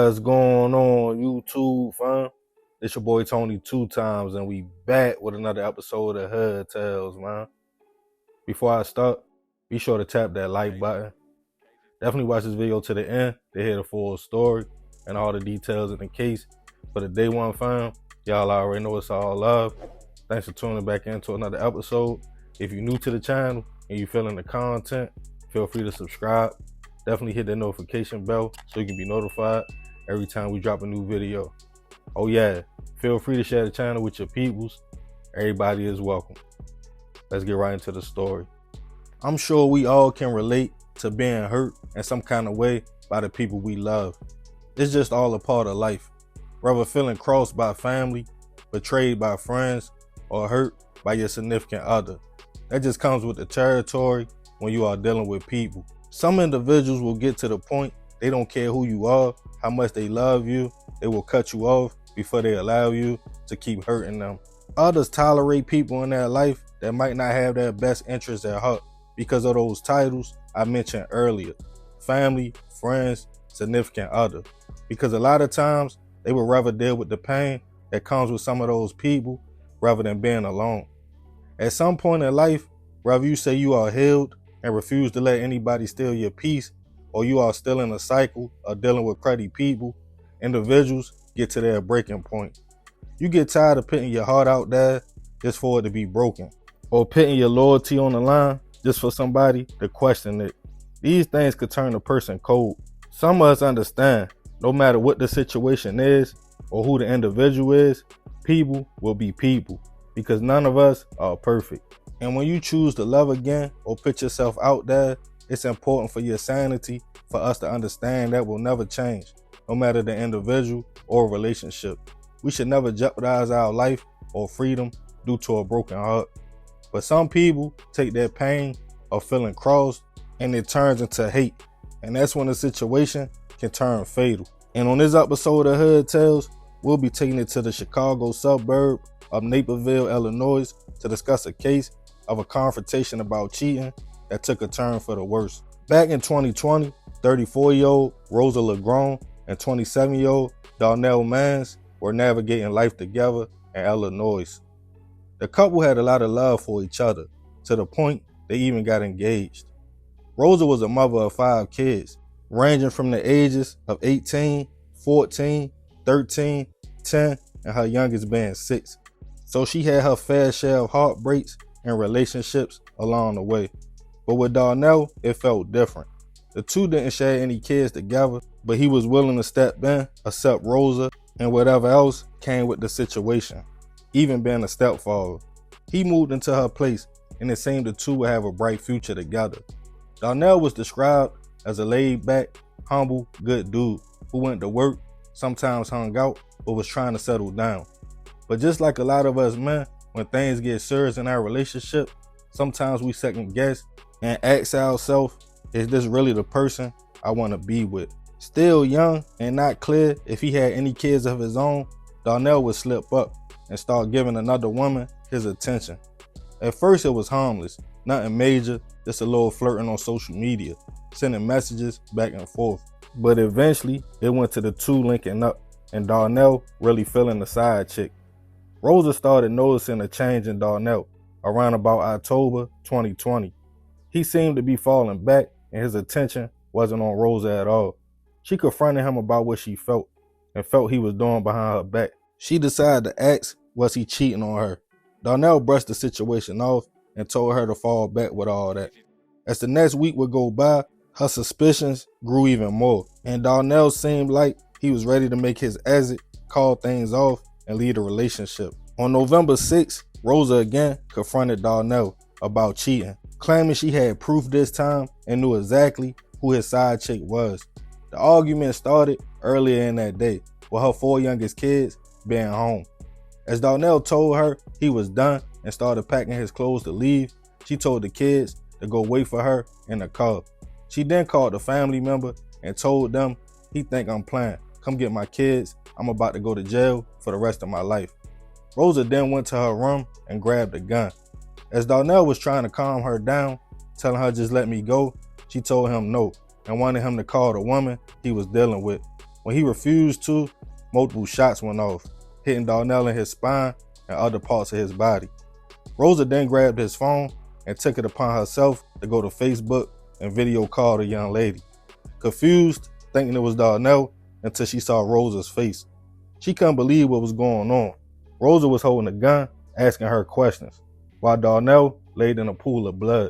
What's going on, YouTube, fam? It's your boy Tony 2 times, and we back with another episode of Hood Tales, man. Before I start, be sure to tap that like button. Definitely watch this video to the end to hear the full story and all the details in the case. For the day one, fam, y'all already know it's all love. Thanks for tuning back into another episode. If you're new to the channel and you feeling the content, feel free to subscribe. Definitely hit that notification bell so you can be notified every time we drop a new video. Oh yeah, feel free to share the channel with your peoples. Everybody is welcome. Let's get right into the story. I'm sure we all can relate to being hurt in some kind of way by the people we love. It's just all a part of life. Whether feeling crossed by family, betrayed by friends, or hurt by your significant other. That just comes with the territory when you are dealing with people. Some individuals will get to the point they don't care who you are, how much they love you, they will cut you off before they allow you to keep hurting them. Others tolerate people in their life that might not have their best interests at heart because of those titles I mentioned earlier: family, friends, significant other. Because a lot of times they would rather deal with the pain that comes with some of those people rather than being alone. At some point in life, whether you say you are healed and refuse to let anybody steal your peace, or you are still in a cycle of dealing with cruddy people, individuals get to their breaking point. You get tired of putting your heart out there just for it to be broken, or putting your loyalty on the line just for somebody to question it. These things could turn a person cold. Some of us understand, no matter what the situation is or who the individual is, people will be people, because none of us are perfect. And when you choose to love again or put yourself out there, it's important for your sanity for us to understand that will never change, no matter the individual or relationship. We should never jeopardize our life or freedom due to a broken heart. But some people take their pain of feeling crossed and it turns into hate. And that's when the situation can turn fatal. And on this episode of Hood Tales, we'll be taking it to the Chicago suburb of Naperville, Illinois, to discuss a case of a confrontation about cheating that took a turn for the worse. Back in 2020, 34-year-old Rosa LeGrone and 27-year-old Darnell Mans were navigating life together in Illinois. The couple had a lot of love for each other, to the point they even got engaged. Rosa was a mother of 5 kids, ranging from the ages of 18, 14, 13, 10, and her youngest being 6. So she had her fair share of heartbreaks and relationships along the way. But with Darnell, it felt different. The two didn't share any kids together, but he was willing to step in, accept Rosa, and whatever else came with the situation, even being a stepfather. He moved into her place, and it seemed the two would have a bright future together. Darnell was described as a laid-back, humble, good dude who went to work, sometimes hung out, but was trying to settle down. But just like a lot of us men, when things get serious in our relationship, sometimes we second guess and ask ourselves, is this really the person I want to be with? Still young and not clear if he had any kids of his own, Darnell would slip up and start giving another woman his attention. At first it was harmless, nothing major, just a little flirting on social media, sending messages back and forth. But eventually it went to the two linking up and Darnell really feeling the side chick. Rosa started noticing a change in Darnell around about October 2020. He seemed to be falling back and his attention wasn't on Rosa at all. She confronted him about what she felt and felt he was doing behind her back. She decided to ask, was he cheating on her? Darnell brushed the situation off and told her to fall back with all that. As the next week would go by, her suspicions grew even more, and Darnell seemed like he was ready to make his exit, call things off, and leave the relationship. On November 6th, Rosa again confronted Darnell about cheating, claiming she had proof this time and knew exactly who his side chick was. The argument started earlier in that day, with her 4 youngest kids being home. As Darnell told her he was done and started packing his clothes to leave, she told the kids to go wait for her in the car. She then called a family member and told them, "He think I'm playing. Come get my kids. I'm about to go to jail for the rest of my life." Rosa then went to her room and grabbed a gun. As Darnell was trying to calm her down, telling her just let me go, she told him no and wanted him to call the woman he was dealing with. When he refused to, multiple shots went off, hitting Darnell in his spine and other parts of his body. Rosa then grabbed his phone and took it upon herself to go to Facebook and video call the young lady. Confused, thinking it was Darnell, until she saw Rosa's face. She couldn't believe what was going on. Rosa was holding a gun, asking her questions, while Darnell laid in a pool of blood.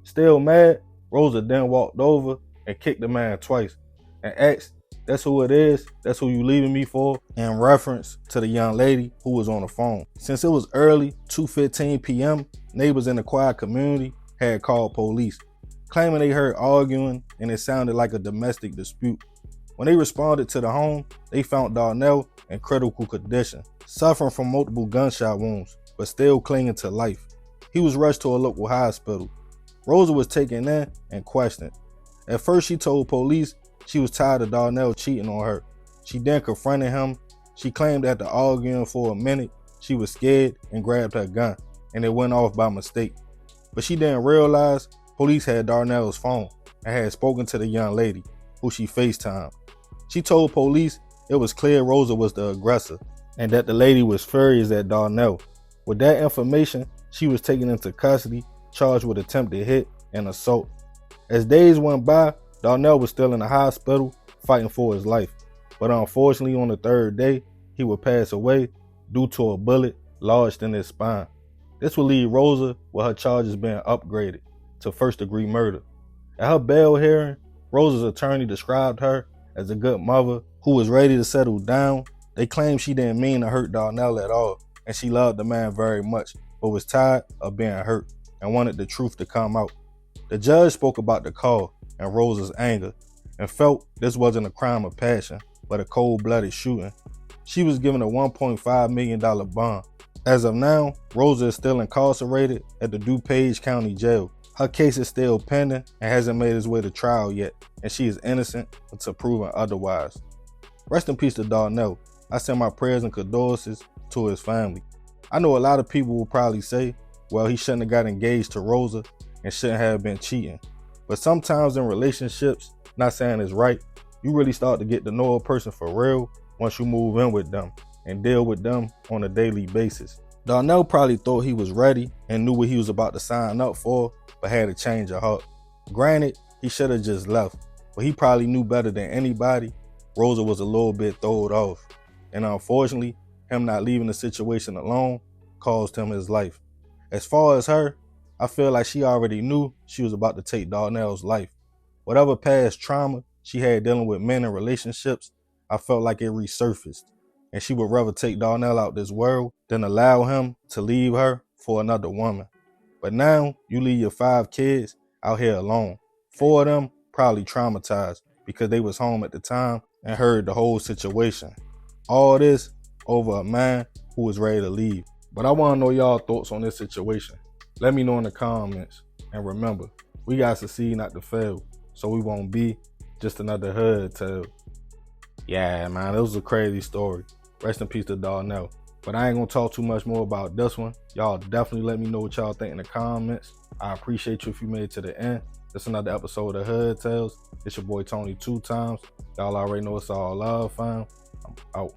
Still mad, Rosa then walked over and kicked the man twice and asked, "That's who it is? That's who you leaving me for?" in reference to the young lady who was on the phone. Since it was early, 2:15 p.m., neighbors in the quiet community had called police, claiming they heard arguing and it sounded like a domestic dispute. When they responded to the home, they found Darnell in critical condition, suffering from multiple gunshot wounds, but still clinging to life. He was rushed to a local hospital. Rosa was taken in and questioned. At first, she told police she was tired of Darnell cheating on her. She then confronted him. She claimed after arguing for a minute, she was scared and grabbed her gun, and it went off by mistake. But she didn't realize police had Darnell's phone and had spoken to the young lady, who she FaceTimed. She told police it was clear Rosa was the aggressor and that the lady was furious at Darnell. With that information, she was taken into custody, charged with attempted hit and assault. As days went by, Darnell was still in the hospital fighting for his life, but unfortunately on the third day, he would pass away due to a bullet lodged in his spine. This would leave Rosa with her charges being upgraded to first-degree murder. At her bail hearing, Rosa's attorney described her as a good mother who was ready to settle down. They claimed she didn't mean to hurt Darnell at all, and she loved the man very much, but was tired of being hurt and wanted the truth to come out. The judge spoke about the call and Rosa's anger and felt this wasn't a crime of passion, but a cold-blooded shooting. She was given a $1.5 million bond. As of now, Rosa is still incarcerated at the DuPage County Jail. Her case is still pending and hasn't made its way to trial yet, and she is innocent until proven otherwise. Rest in peace to Darnell. I send my prayers and condolences to his family. I know a lot of people will probably say, well, he shouldn't have got engaged to Rosa and shouldn't have been cheating. But sometimes in relationships, not saying it's right, you really start to get to know a person for real once you move in with them and deal with them on a daily basis. Darnell probably thought he was ready and knew what he was about to sign up for, but had a change of heart. Granted, he should have just left, but he probably knew better than anybody. Rosa was a little bit thrown off, and unfortunately, him not leaving the situation alone caused him his life. As far as her, I feel like she already knew she was about to take Darnell's life. Whatever past trauma she had dealing with men and relationships, I felt like it resurfaced, and she would rather take Darnell out this world than allow him to leave her for another woman. But now you leave your 5 kids out here alone. 4 of them probably traumatized because they was home at the time and heard the whole situation. All this over a man who was ready to leave. But I want to know y'all thoughts on this situation. Let me know in the comments. And remember, we got to succeed, not to fail, so we won't be just another hood tale. Yeah, man, it was a crazy story. Rest in peace to Darnell. But I ain't gonna talk too much more about this one. Y'all definitely let me know what y'all think in the comments. I appreciate you if you made it to the end. This is another episode of Hood Tales. It's your boy Tony 2 times. Y'all already know it's all love, fam. I'm out.